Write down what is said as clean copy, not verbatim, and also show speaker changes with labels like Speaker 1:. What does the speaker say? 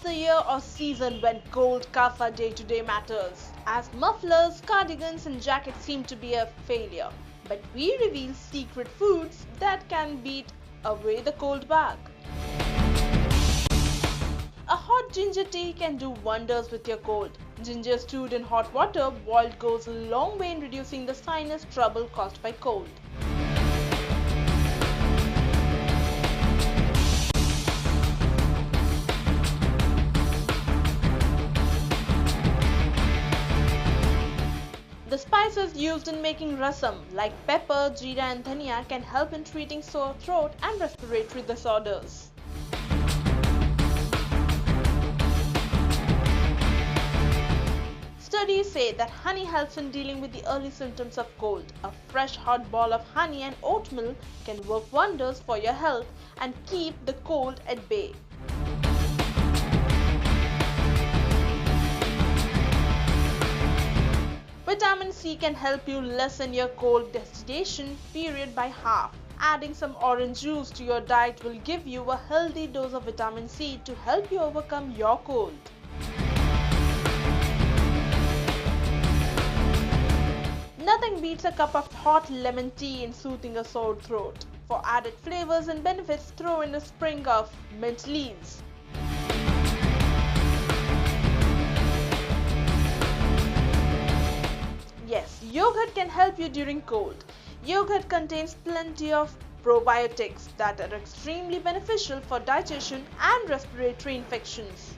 Speaker 1: the year or season when cold, cough are day-to-day matters, as mufflers, cardigans and jackets seem to be a failure. But we reveal secret foods that can beat away the cold bug. A hot ginger tea can do wonders with your cold. Ginger stewed in hot water boiled goes a long way in reducing the sinus trouble caused by cold. The spices used in making rasam like pepper, jeera and dhania can help in treating sore throat and respiratory disorders. Studies say that honey helps in dealing with the early symptoms of cold. A fresh hot ball of honey and oatmeal can work wonders for your health and keep the cold at bay. Vitamin C can help you lessen your cold desiccation period by half. Adding some orange juice to your diet will give you a healthy dose of vitamin C to help you overcome your cold. Nothing beats a cup of hot lemon tea in soothing a sore throat. For added flavors and benefits, throw in a sprig of mint leaves. Yes, yogurt can help you during cold. Yogurt contains plenty of probiotics that are extremely beneficial for digestion and respiratory infections.